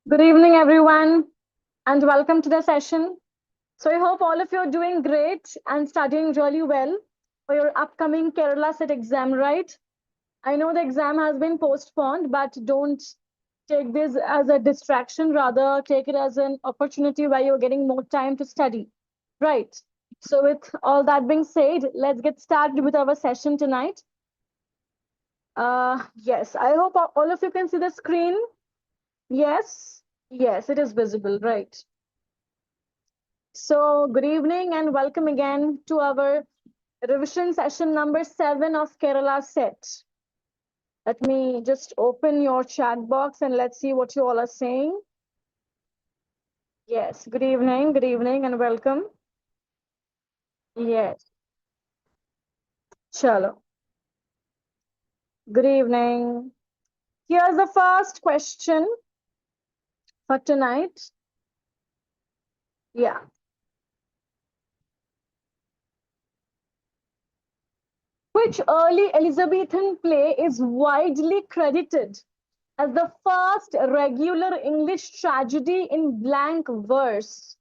Good evening, everyone, and welcome to the session. So, I hope all of you are doing great and studying really well for your upcoming Kerala set exam, right? I know the exam has been postponed, but don't take this as a distraction, rather, take it as an opportunity where you're getting more time to study, right? So, with all that being said, let's get started with our session tonight. Yes, I hope all of you can see the screen. Yes, yes, it is visible, right? So, good evening and welcome again to our revision session number 7 of Kerala set. Let me just open your chat box and let's see what you all are saying. Yes, good evening and welcome. Yes, chalo. Good evening. Here's the first question for tonight. Yeah. Which early Elizabethan play is widely credited as the first regular English tragedy in blank verse,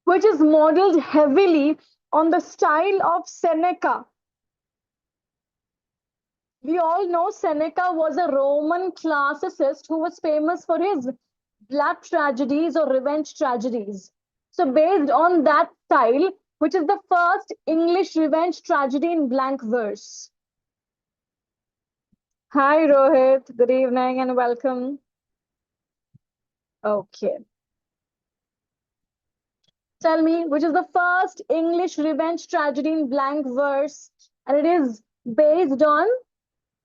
which is modeled heavily on the style of Seneca? We all know Seneca was a Roman classicist who was famous for his blood tragedies or revenge tragedies. So, based on that style, which is the first English revenge tragedy in blank verse? Hi, Rohit. Good evening and welcome. Okay. Tell me, which is the first English revenge tragedy in blank verse? And it is based on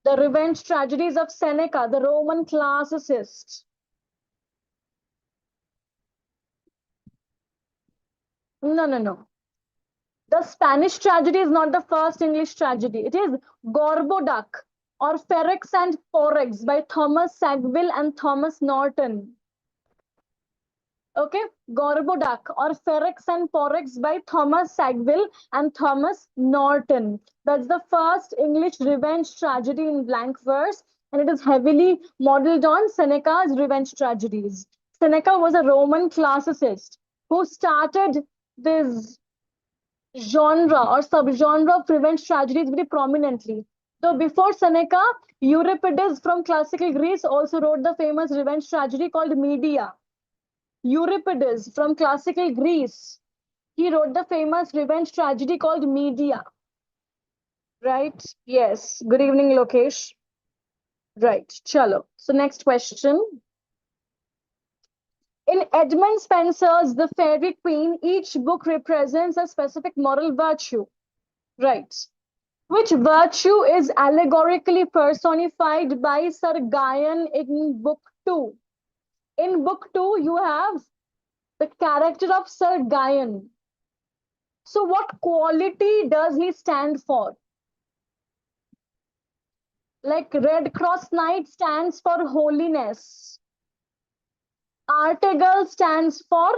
the revenge tragedies of Seneca, the Roman classicist. No, no, no. The Spanish tragedy is not the first English tragedy. It is Gorboduc or Ferrex and Porrex by Thomas Sackville and Thomas Norton. Okay, Gorboduc or Ferex and Porrex by Thomas Sackville and Thomas Norton. That's the first English revenge tragedy in blank verse, and it is heavily modeled on Seneca's revenge tragedies. Seneca was a Roman classicist who started this genre or subgenre of revenge tragedies very prominently. So before Seneca, Euripides from classical Greece also wrote the famous revenge tragedy called Medea. Euripides from classical Greece. He wrote the famous revenge tragedy called Medea. Right? Yes. Good evening, Lokesh. Right. Chalo. So next question. In Edmund Spenser's The Faerie Queene, each book represents a specific moral virtue. Right. Which virtue is allegorically personified by Sir Gayan in Book 2? In Book 2, you have the character of Sir Gayan. So what quality does he stand for? Like Red Cross Knight stands for holiness. Artegal stands for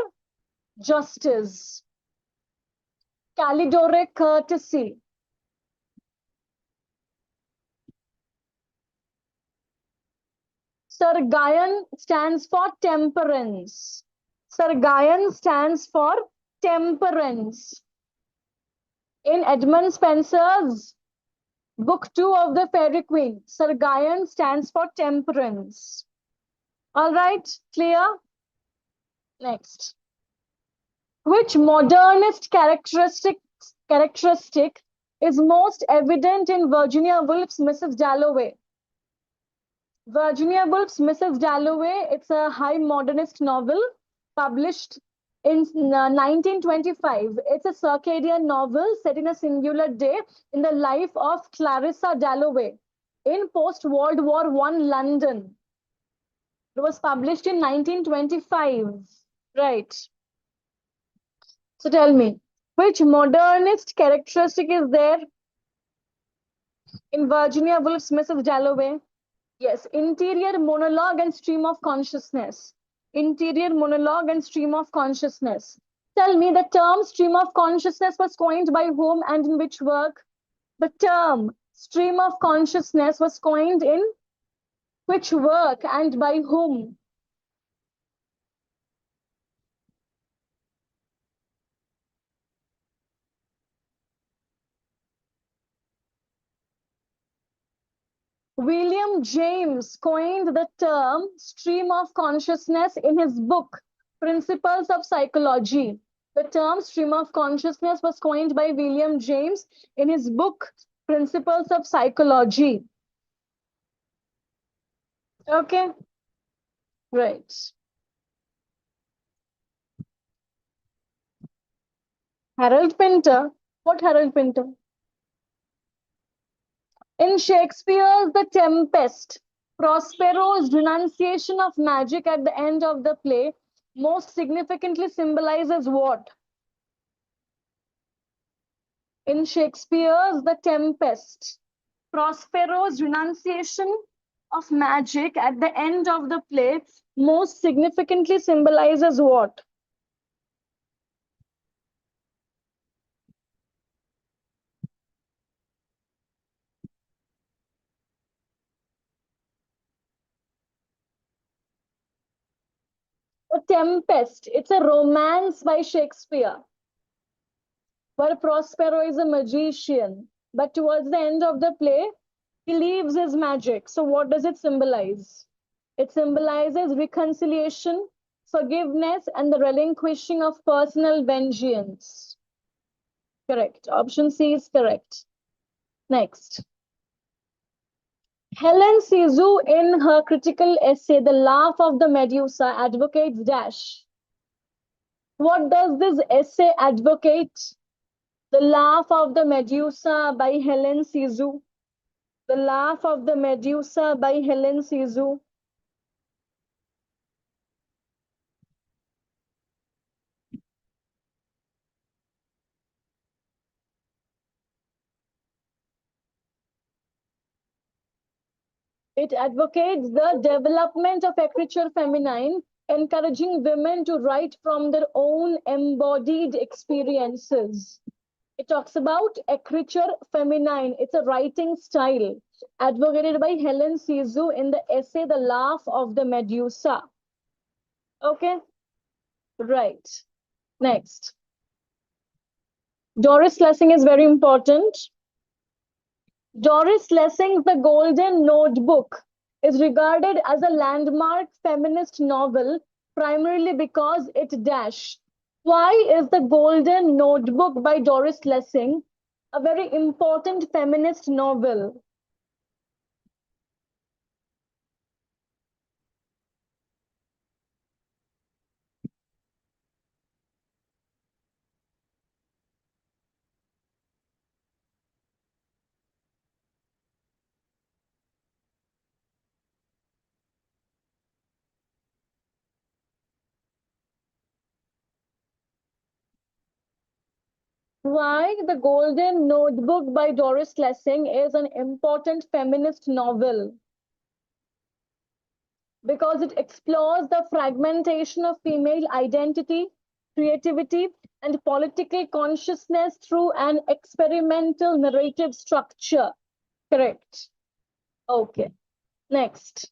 justice. Calidore, courtesy. Sir Gayan stands for temperance. Sir Gayan stands for temperance. In Edmund Spenser's Book 2 of the Faerie Queene, Sir Gayan stands for temperance. All right, clear? Next. Which modernist characteristic is most evident in Virginia Woolf's Mrs. Dalloway? Virginia Woolf's Mrs. Dalloway, it's a high modernist novel published in 1925. It's a circadian novel set in a singular day in the life of Clarissa Dalloway in post-World War I London. It was published in 1925. Right. So tell me, which modernist characteristic is there in Virginia Woolf's Mrs. Dalloway? Yes, interior monologue and stream of consciousness. Interior monologue and stream of consciousness. Tell me, the term stream of consciousness was coined by whom and in which work? The term stream of consciousness was coined in which work and by whom? William James coined the term stream of consciousness in his book, Principles of Psychology. The term stream of consciousness was coined by William James in his book, Principles of Psychology. Okay, right. Harold Pinter. What Harold Pinter? In Shakespeare's The Tempest, Prospero's renunciation of magic at the end of the play most significantly symbolizes what? In Shakespeare's The Tempest, Prospero's renunciation of magic at the end of the play most significantly symbolizes what? The Tempest. It's a romance by Shakespeare, where Prospero is a magician. But towards the end of the play, he leaves his magic. So, what does it symbolize? It symbolizes reconciliation, forgiveness, and the relinquishing of personal vengeance. Correct. Option C is correct. Next. Helen Sizu, in her critical essay, The Laugh of the Medusa, advocates dash. What does this essay advocate? The Laugh of the Medusa by Helen Sizu. The Laugh of the Medusa by Helen Sizu. It advocates the development of écriture feminine, encouraging women to write from their own embodied experiences. It talks about écriture feminine. It's a writing style advocated by Helen Sizu in the essay The Laugh of the Medusa. Okay, right. Next. Doris Lessing is very important. Doris Lessing's The Golden Notebook is regarded as a landmark feminist novel primarily because it dash. Why is The Golden Notebook by Doris Lessing a very important feminist novel? Why The Golden Notebook by Doris Lessing is an important feminist novel? Because it explores the fragmentation of female identity, creativity, and political consciousness through an experimental narrative structure. Correct. Okay. Next.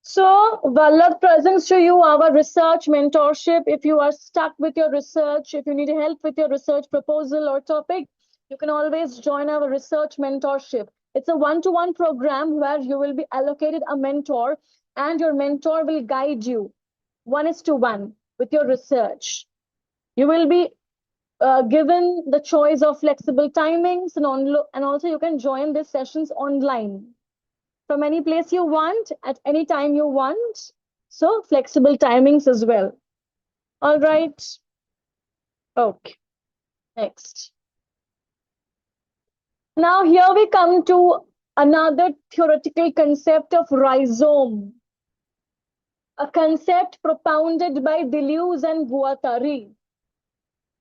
So, Vallath presents to you our research mentorship. If you are stuck with your research, if you need help with your research proposal or topic, you can always join our research mentorship. It's a one-to-one program where you will be allocated a mentor and your mentor will guide you 1:1 with your research. You will be given the choice of flexible timings and also you can join these sessions online from any place you want, at any time you want. So flexible timings as well. All right. Okay. Next. Now here we come to another theoretical concept of rhizome, a concept propounded by Deleuze and Guattari.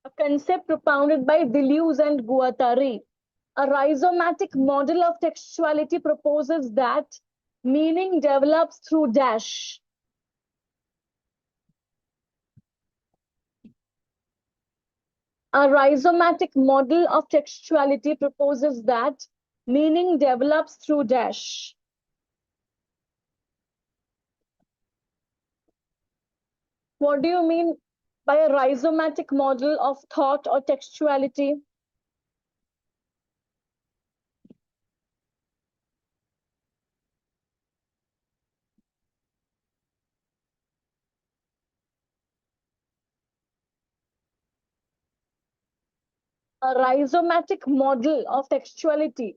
A concept propounded by Deleuze and Guattari. A rhizomatic model of textuality proposes that meaning develops through dash. A rhizomatic model of textuality proposes that meaning develops through dash. What do you mean by a rhizomatic model of thought or textuality? A rhizomatic model of textuality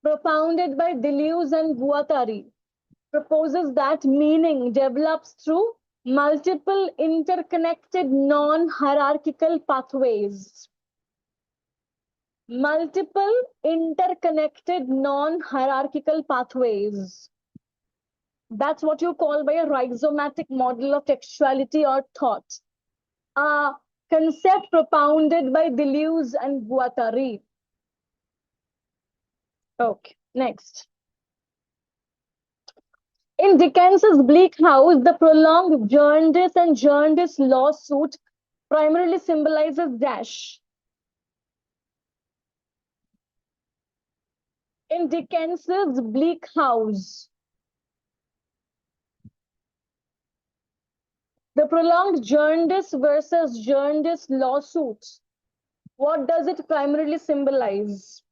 propounded by Deleuze and Guattari proposes that meaning develops through multiple interconnected non-hierarchical pathways. Multiple interconnected non-hierarchical pathways. That's what you call by a rhizomatic model of textuality or thought. A concept propounded by Deleuze and Guattari. Okay, next. In Dickens's Bleak House, the prolonged Jarndyce lawsuit primarily symbolizes dash. In Dickens's Bleak House, the prolonged Jarndyce versus Jarndyce lawsuit, what does it primarily symbolize?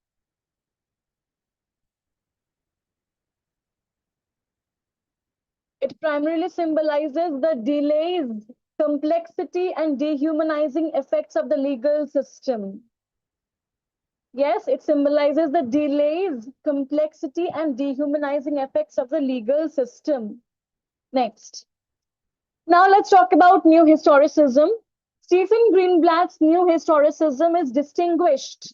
It primarily symbolizes the delays, complexity, and dehumanizing effects of the legal system. Yes, it symbolizes the delays, complexity, and dehumanizing effects of the legal system. Next. Now let's talk about New Historicism. Stephen Greenblatt's New Historicism is distinguished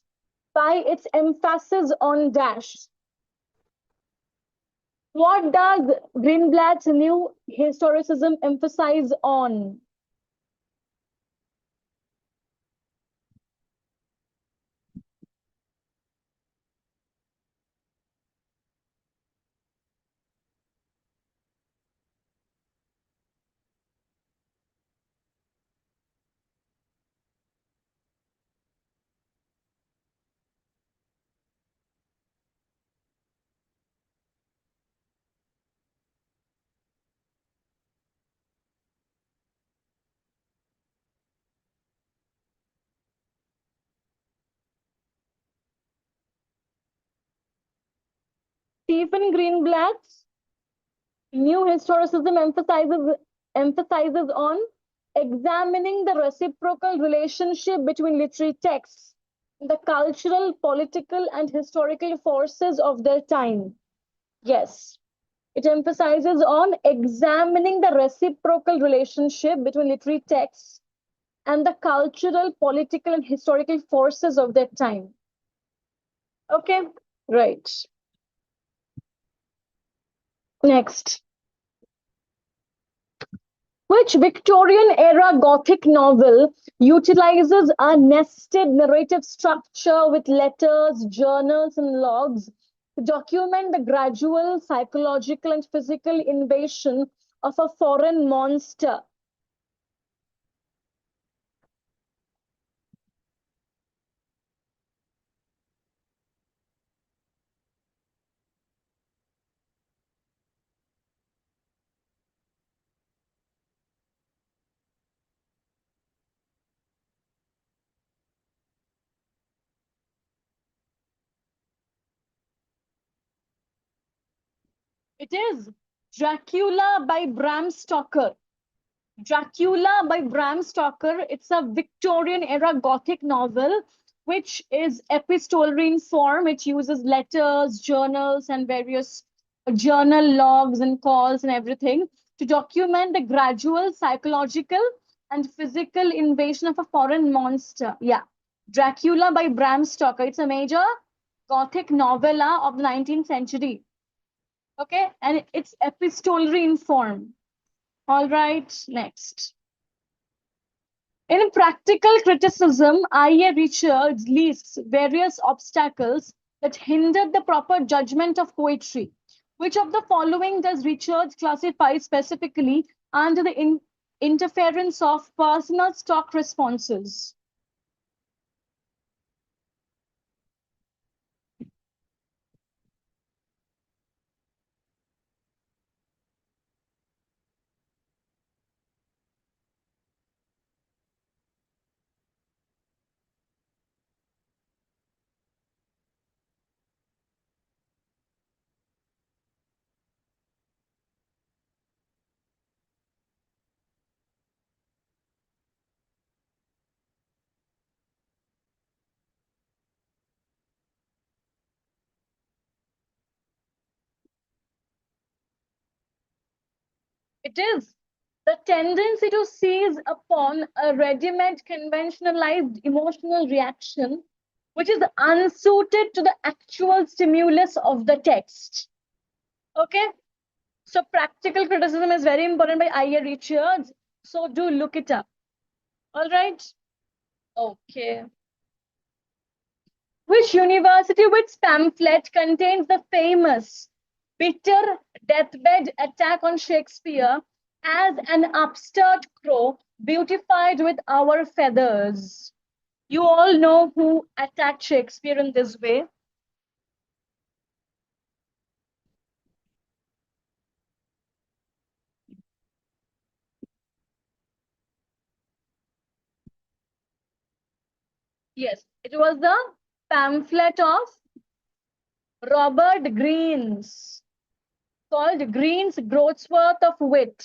by its emphasis on dash. What does Greenblatt's New Historicism emphasize on? Stephen Greenblatt's New Historicism emphasizes on examining the reciprocal relationship between literary texts, the cultural, political, and historical forces of their time. Yes, it emphasizes on examining the reciprocal relationship between literary texts and the cultural, political, and historical forces of their time. Okay, right. Next. Which Victorian era Gothic novel utilizes a nested narrative structure with letters, journals, and logs to document the gradual psychological and physical invasion of a foreign monster? It is Dracula by Bram Stoker. Dracula by Bram Stoker. It's a Victorian era Gothic novel which is epistolary in form. It uses letters, journals, and various journal logs and calls and everything to document the gradual psychological and physical invasion of a foreign monster. Yeah. Dracula by Bram Stoker. It's a major Gothic novella of the 19th century. Okay. And it's epistolary in form. All right, next. In practical criticism, I.A. Richards lists various obstacles that hindered the proper judgment of poetry. Which of the following does Richards classify specifically under the interference of personal stock responses? It is the tendency to seize upon a ready-made, conventionalized emotional reaction, which is unsuited to the actual stimulus of the text. Okay, so practical criticism is very important by I.A. Richards. So do look it up. All right. Okay. Which university Wits pamphlet contains the famous bitter deathbed attack on Shakespeare as an upstart crow beautified with our feathers? You all know who attacked Shakespeare in this way. Yes, it was the pamphlet of Robert Greene's called Greene's Groatsworth of Wit.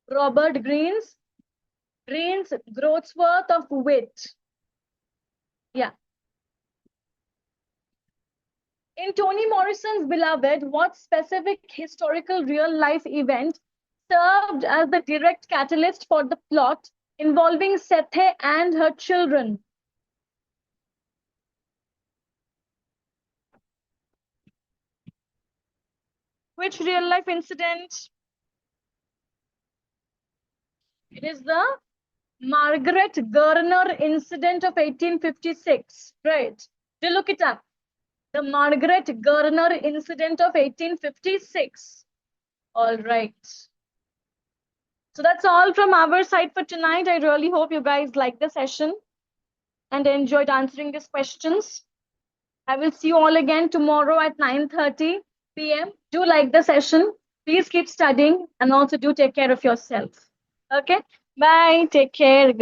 Robert Greene's Groatsworth of Wit. Yeah. In Toni Morrison's Beloved, what specific historical real life event served as the direct catalyst for the plot involving Sethe and her children? Which real life incident? It is the Margaret Gurner incident of 1856. Right. Do look it up. The Margaret Gurner incident of 1856. All right. So that's all from our side for tonight. I really hope you guys liked the session and enjoyed answering these questions. I will see you all again tomorrow at 9:30 p.m. Do like the session. Please keep studying and also do take care of yourself. Okay. Bye. Take care. Good